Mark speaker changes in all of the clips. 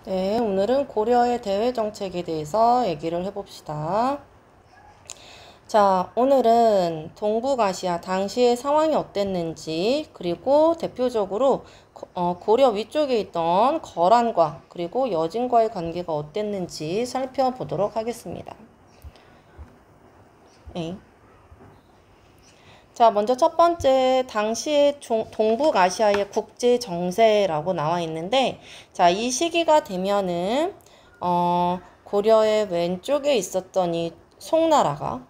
Speaker 1: 네, 오늘은 고려의 대외 정책에 대해서 얘기를 해봅시다. 자, 오늘은 동북아시아 당시의 상황이 어땠는지, 그리고 대표적으로 고려 위쪽에 있던 거란과 그리고 여진과의 관계가 어땠는지 살펴보도록 하겠습니다. 네. 자, 먼저 첫 번째, 당시의 동북아시아의 국제 정세라고 나와 있는데, 자, 이 시기가 되면은, 고려의 왼쪽에 있었던 이 송나라가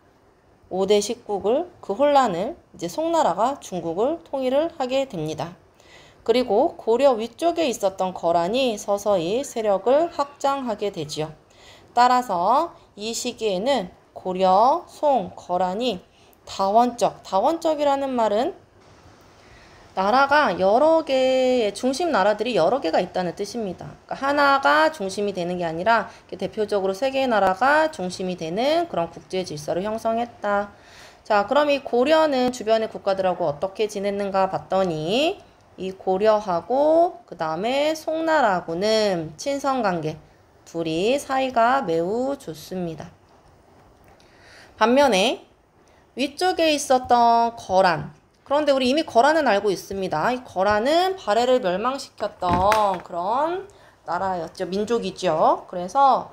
Speaker 1: 5대 10국을, 그 혼란을 이제 송나라가 중국을 통일을 하게 됩니다. 그리고 고려 위쪽에 있었던 거란이 서서히 세력을 확장하게 되지요. 따라서 이 시기에는 고려, 송, 거란이 다원적이라는 말은 나라가 여러 개의 중심 나라들이 여러 개가 있다는 뜻입니다. 그러니까 하나가 중심이 되는 게 아니라 대표적으로 세 개의 나라가 중심이 되는 그런 국제 질서를 형성했다. 자, 그럼 이 고려는 주변의 국가들하고 어떻게 지냈는가 봤더니 이 고려하고 그 다음에 송나라하고는 친선관계, 둘이 사이가 매우 좋습니다. 반면에 위쪽에 있었던 거란. 그런데 우리 이미 거란은 알고 있습니다. 이 거란은 발해를 멸망시켰던 그런 나라였죠. 민족이죠. 그래서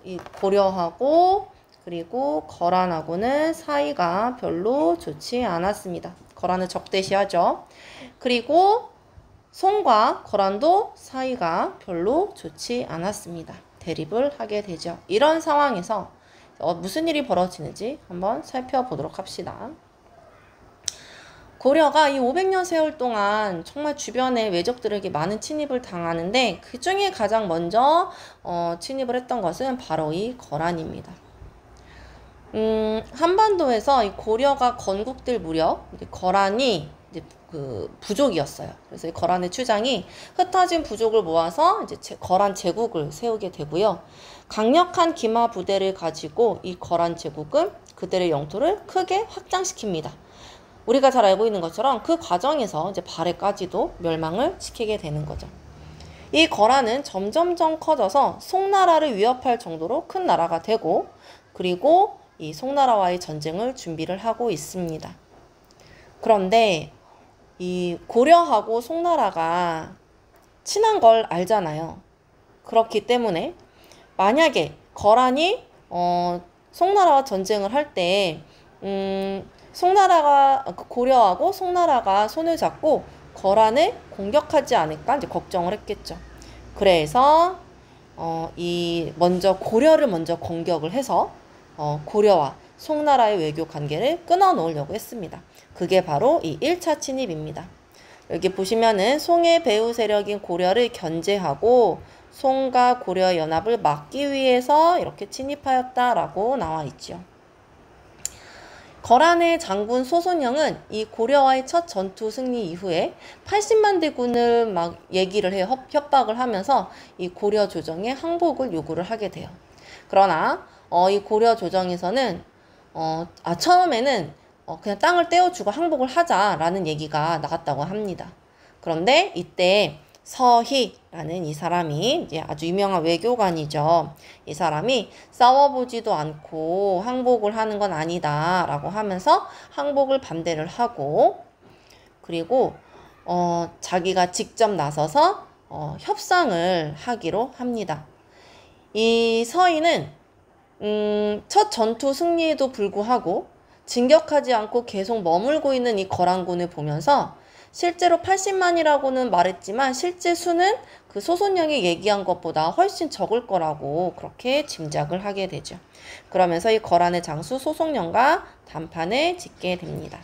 Speaker 1: 이 고려하고 그리고 거란하고는 사이가 별로 좋지 않았습니다. 거란을 적대시하죠. 그리고 송과 거란도 사이가 별로 좋지 않았습니다. 대립을 하게 되죠. 이런 상황에서 무슨 일이 벌어지는지 한번 살펴보도록 합시다. 고려가 이 500년 세월 동안 정말 주변의 외적들에게 많은 침입을 당하는데 그 중에 가장 먼저 침입을 했던 것은 바로 이 거란입니다. 한반도에서 이 고려가 건국될 무렵 거란이 이제 그 부족이었어요. 그래서 이 거란의 추장이 흩어진 부족을 모아서 이제 거란 제국을 세우게 되고요. 강력한 기마 부대를 가지고 이 거란 제국은 그들의 영토를 크게 확장시킵니다. 우리가 잘 알고 있는 것처럼 그 과정에서 이제 발해까지도 멸망을 시키게 되는 거죠. 이 거란은 점점점 커져서 송나라를 위협할 정도로 큰 나라가 되고 그리고 이 송나라와의 전쟁을 준비를 하고 있습니다. 그런데 이 고려하고 송나라가 친한 걸 알잖아요. 그렇기 때문에 만약에 거란이 송나라와 전쟁을 할 때 고려하고 송나라가 손을 잡고 거란을 공격하지 않을까 이제 걱정을 했겠죠. 그래서 고려를 먼저 공격을 해서 고려와 송나라의 외교 관계를 끊어 놓으려고 했습니다. 그게 바로 이 1차 침입입니다. 여기 보시면은 송의 배후 세력인 고려를 견제하고 송과 고려의 연합을 막기 위해서 이렇게 침입하였다라고 나와 있죠. 거란의 장군 소손영은 이 고려와의 첫 전투 승리 이후에 80만 대군을 막 얘기를 해요. 협박을 하면서 이 고려 조정에 항복을 요구를 하게 돼요. 그러나 이 고려 조정에서는 처음에는 그냥 땅을 떼어주고 항복을 하자라는 얘기가 나갔다고 합니다. 그런데 이때 서희라는 이 사람이 이제 아주 유명한 외교관이죠. 이 사람이 싸워보지도 않고 항복을 하는 건 아니다 라고 하면서 항복을 반대를 하고 그리고 자기가 직접 나서서 협상을 하기로 합니다. 이 서희는 첫 전투 승리에도 불구하고 진격하지 않고 계속 머물고 있는 이 거란군을 보면서 실제로 80만이라고는 말했지만 실제 수는 그 소손영이 얘기한 것보다 훨씬 적을 거라고 그렇게 짐작을 하게 되죠. 그러면서 이 거란의 장수 소손영과談판을 짓게 됩니다.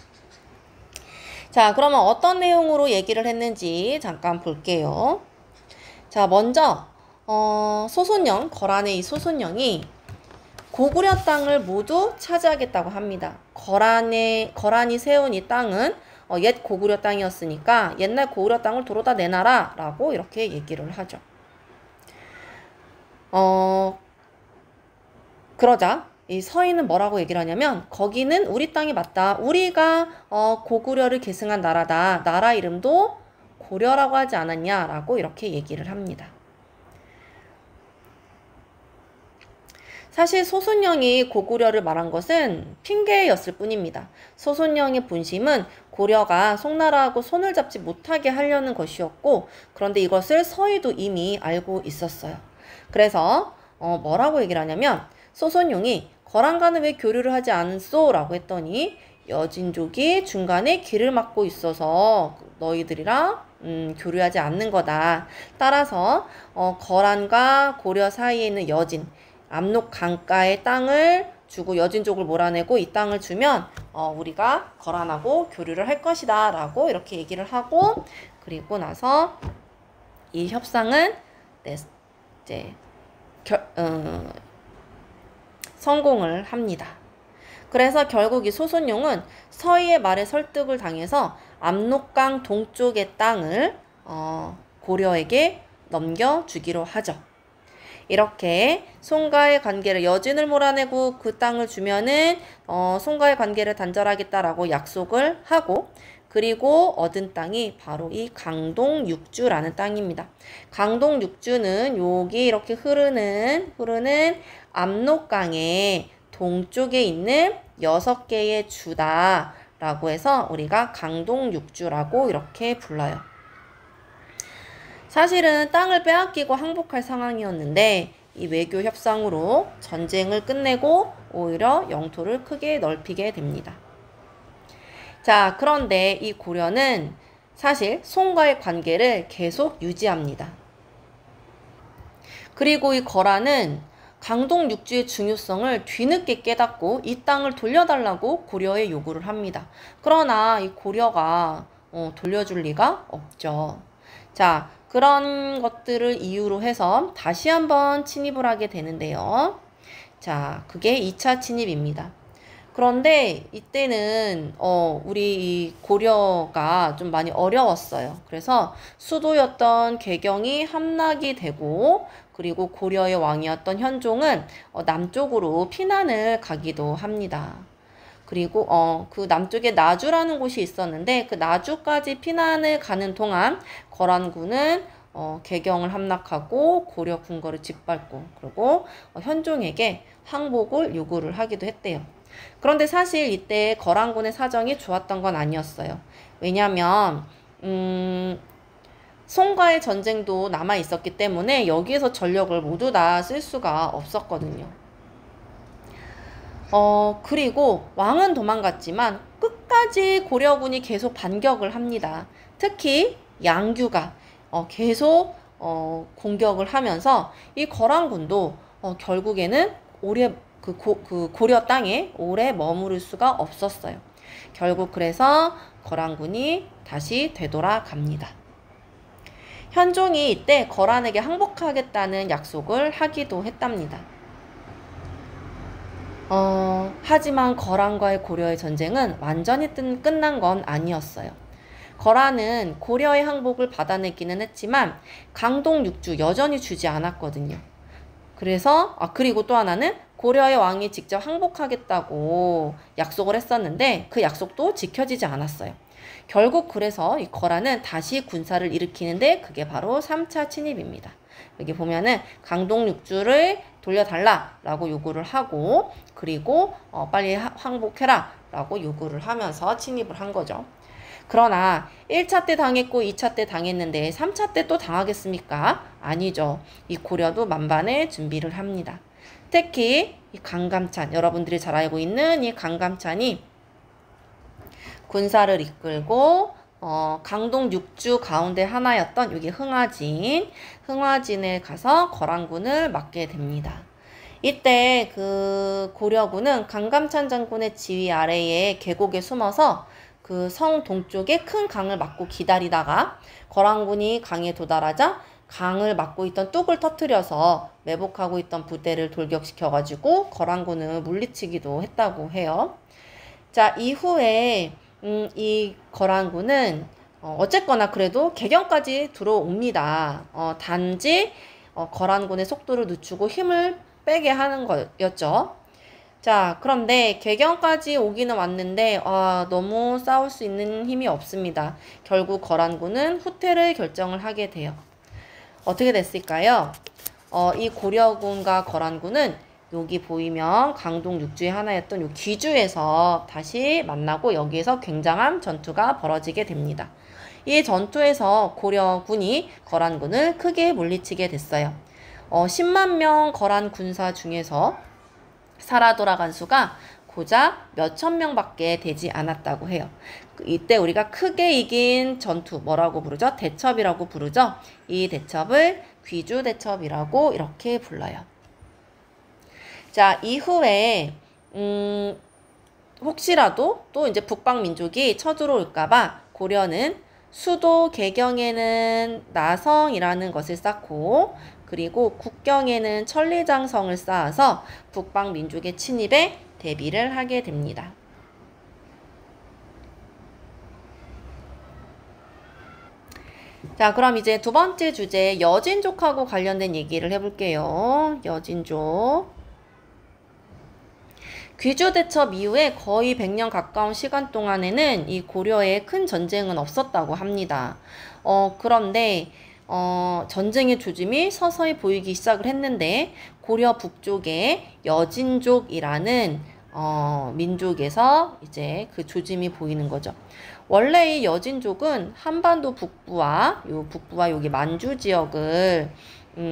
Speaker 1: 자, 그러면 어떤 내용으로 얘기를 했는지 잠깐 볼게요. 자, 먼저 거란의 이 소손영이 고구려 땅을 모두 차지하겠다고 합니다. 거란이 세운 이 땅은 옛 고구려 땅이었으니까 옛날 고구려 땅을 도로 다 내놔라 라고 이렇게 얘기를 하죠. 그러자 이 서인은 뭐라고 얘기를 하냐면 거기는 우리 땅이 맞다. 우리가 고구려를 계승한 나라다. 나라 이름도 고려라고 하지 않았냐 라고 이렇게 얘기를 합니다. 사실 소순영이 고구려를 말한 것은 핑계였을 뿐입니다. 소순영의 본심은 고려가 송나라하고 손을 잡지 못하게 하려는 것이었고, 그런데 이것을 서희도 이미 알고 있었어요. 그래서 뭐라고 얘기를 하냐면, 소순용이 거란과는 왜 교류를 하지 않소? 라고 했더니 여진족이 중간에 길을 막고 있어서 너희들이랑 교류하지 않는 거다. 따라서 거란과 고려 사이에 있는 여진, 압록 강가의 땅을 주고 여진족을 몰아내고 이 땅을 주면 우리가 거란하고 교류를 할 것이다 라고 이렇게 얘기를 하고, 그리고 나서 이 협상은 이제 성공을 합니다. 그래서 결국 이 소순용은 서희의 말에 설득을 당해서 압록강 동쪽의 땅을 고려에게 넘겨주기로 하죠. 이렇게 송가의 관계를, 여진을 몰아내고 그 땅을 주면은 송가의 관계를 단절하겠다라고 약속을 하고, 그리고 얻은 땅이 바로 이 강동육주라는 땅입니다. 강동육주는 여기 이렇게 흐르는 압록강의 동쪽에 있는 6개의 주다라고 해서 우리가 강동육주라고 이렇게 불러요. 사실은 땅을 빼앗기고 항복할 상황이었는데 이 외교 협상으로 전쟁을 끝내고 오히려 영토를 크게 넓히게 됩니다. 자, 그런데 이 고려는 사실 송과의 관계를 계속 유지합니다. 그리고 이 거란은 강동육주의 중요성을 뒤늦게 깨닫고 이 땅을 돌려달라고 고려에 요구를 합니다. 그러나 이 고려가 돌려줄 리가 없죠. 자, 그런 것들을 이유로 해서 다시 한번 침입을 하게 되는데요. 자, 그게 2차 침입입니다. 그런데 이때는 우리 이 고려가 좀 많이 어려웠어요. 그래서 수도였던 개경이 함락이 되고, 그리고 고려의 왕이었던 현종은 남쪽으로 피난을 가기도 합니다. 그리고 그 남쪽에 나주라는 곳이 있었는데 그 나주까지 피난을 가는 동안 거란군은 개경을 함락하고 고려 궁궐을 짓밟고, 그리고 현종에게 항복을 요구를 하기도 했대요. 그런데 사실 이때 거란군의 사정이 좋았던 건 아니었어요. 왜냐하면 송과의 전쟁도 남아 있었기 때문에 여기에서 전력을 모두 다 쓸 수가 없었거든요. 그리고 왕은 도망갔지만 끝까지 고려군이 계속 반격을 합니다. 특히 양규가 계속 공격을 하면서 이 거란군도 결국에는 오래 그 고려 땅에 오래 머무를 수가 없었어요. 결국 그래서 거란군이 다시 되돌아갑니다. 현종이 이때 거란에게 항복하겠다는 약속을 하기도 했답니다. 하지만 거란과의 고려의 전쟁은 완전히 끝난 건 아니었어요. 거란은 고려의 항복을 받아내기는 했지만 강동육주 여전히 주지 않았거든요. 그래서 그리고 또 하나는 고려의 왕이 직접 항복하겠다고 약속을 했었는데 그 약속도 지켜지지 않았어요. 결국 그래서 이 거란은 다시 군사를 일으키는데 그게 바로 3차 침입입니다. 여기 보면은 강동육주를 돌려달라라고 요구를 하고, 그리고 빨리 항복해라라고 요구를 하면서 침입을 한 거죠. 그러나 1차 때 당했고 2차 때 당했는데 3차 때 또 당하겠습니까? 아니죠. 이 고려도 만반의 준비를 합니다. 특히 이 강감찬, 여러분들이 잘 알고 있는 이 강감찬이 군사를 이끌고 강동 6주 가운데 하나였던 여기 흥화진에 가서 거란군을 맡게 됩니다. 이때 그 고려군은 강감찬 장군의 지휘 아래에 계곡에 숨어서 그 성 동쪽에 큰 강을 막고 기다리다가 거란군이 강에 도달하자 강을 막고 있던 뚝을 터뜨려서 매복하고 있던 부대를 돌격시켜가지고 거란군을 물리치기도 했다고 해요. 자, 이후에 이 거란군은 어쨌거나 그래도 개경까지 들어옵니다. 단지 거란군의 속도를 늦추고 힘을 빼게 하는 거였죠. 자, 그런데 개경까지 오기는 왔는데 너무 싸울 수 있는 힘이 없습니다. 결국 거란군은 후퇴를 결정을 하게 돼요. 어떻게 됐을까요? 이 고려군과 거란군은 여기 보이면 강동 6주의 하나였던 요 귀주에서 다시 만나고 여기에서 굉장한 전투가 벌어지게 됩니다. 이 전투에서 고려군이 거란군을 크게 물리치게 됐어요. 10만 명 거란 군사 중에서 살아 돌아간 수가 고작 몇천 명밖에 되지 않았다고 해요. 이때 우리가 크게 이긴 전투 뭐라고 부르죠? 대첩이라고 부르죠. 이 대첩을 귀주대첩이라고 이렇게 불러요. 자, 이후에 혹시라도 또 이제 북방민족이 쳐들어올까봐 고려는 수도 개경에는 나성이라는 것을 쌓고 그리고 국경에는 천리장성을 쌓아서 북방민족의 침입에 대비를 하게 됩니다. 자, 그럼 이제 두 번째 주제 여진족하고 관련된 얘기를 해볼게요. 여진족. 귀주대첩 이후에 거의 100년 가까운 시간 동안에는 이 고려에 큰 전쟁은 없었다고 합니다. 그런데 전쟁의 조짐이 서서히 보이기 시작을 했는데 고려 북쪽에 여진족이라는 민족에서 이제 그 조짐이 보이는 거죠. 원래 이 여진족은 한반도 북부와 여기 만주 지역을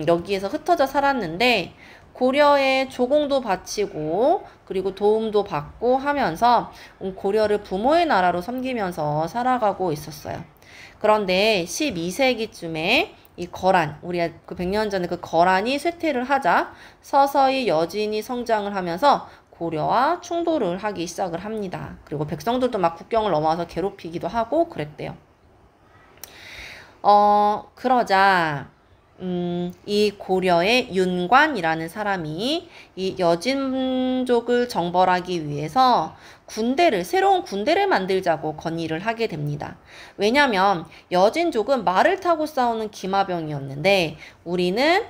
Speaker 1: 여기에서 흩어져 살았는데 고려에 조공도 바치고 그리고 도움도 받고 하면서 고려를 부모의 나라로 섬기면서 살아가고 있었어요. 그런데 12세기쯤에 이 거란, 우리가 그 100년 전에 그 거란이 쇠퇴를 하자 서서히 여진이 성장을 하면서 고려와 충돌을 하기 시작을 합니다. 그리고 백성들도 막 국경을 넘어와서 괴롭히기도 하고 그랬대요. 그러자 이 고려의 윤관이라는 사람이 이 여진족을 정벌하기 위해서 새로운 군대를 만들자고 건의를 하게 됩니다. 왜냐면 여진족은 말을 타고 싸우는 기마병이었는데 우리는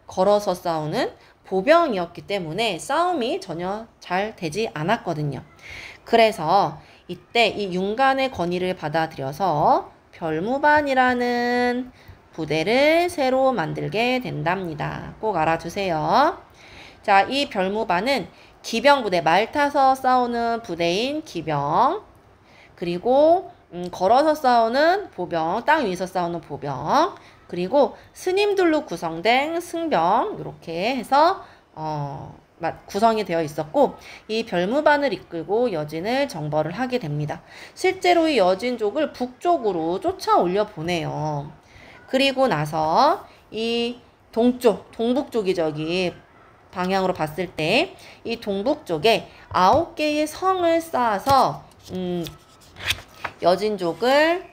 Speaker 1: 걸어서 싸우는 보병이었기 때문에 싸움이 전혀 잘 되지 않았거든요. 그래서 이때 이 윤관의 건의를 받아들여서 별무반이라는 부대를 새로 만들게 된답니다. 꼭 알아두세요. 자, 이 별무반은 기병부대, 말 타서 싸우는 부대인 기병, 그리고 걸어서 싸우는 보병, 땅 위에서 싸우는 보병, 그리고 스님들로 구성된 승병 이렇게 해서 구성이 되어 있었고 이 별무반을 이끌고 여진을 정벌을 하게 됩니다. 실제로 이 여진족을 북쪽으로 쫓아올려 보내요. 그리고 나서 이 동북 쪽이 저기 방향으로 봤을 때 이 동북 쪽에 9개의 성을 쌓아서 여진족을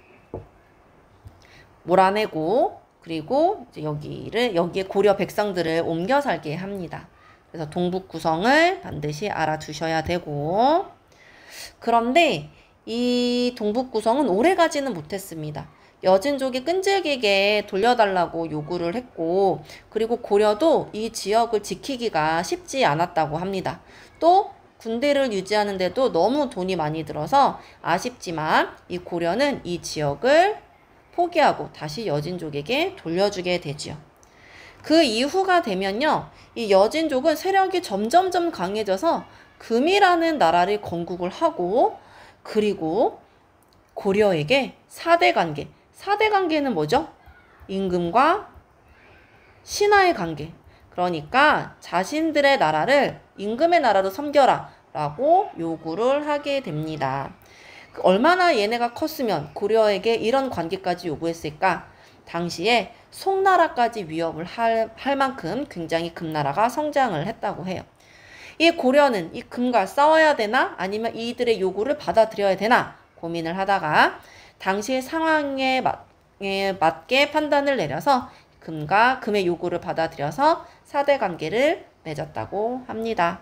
Speaker 1: 몰아내고 그리고 이제 여기에 고려 백성들을 옮겨 살게 합니다. 그래서 동북 구성을 반드시 알아두셔야 되고 그런데 이 동북 구성은 오래 가지는 못했습니다. 여진족이 끈질기게 돌려달라고 요구를 했고 그리고 고려도 이 지역을 지키기가 쉽지 않았다고 합니다. 또 군대를 유지하는데도 너무 돈이 많이 들어서 아쉽지만 이 고려는 이 지역을 포기하고 다시 여진족에게 돌려주게 되지요. 그 이후가 되면요. 이 여진족은 세력이 점점점 강해져서 금이라는 나라를 건국을 하고 그리고 고려에게 4대 관계. 4대 관계는 뭐죠? 임금과 신하의 관계. 그러니까 자신들의 나라를 임금의 나라로 섬겨라 라고 요구를 하게 됩니다. 얼마나 얘네가 컸으면 고려에게 이런 관계까지 요구했을까? 당시에 송나라까지 위협을 할 만큼 굉장히 금나라가 성장을 했다고 해요. 이 고려는 이 금과 싸워야 되나 아니면 이들의 요구를 받아들여야 되나 고민을 하다가 당시의 상황에 맞게 판단을 내려서 금의 요구를 받아들여서 4대 관계를 맺었다고 합니다.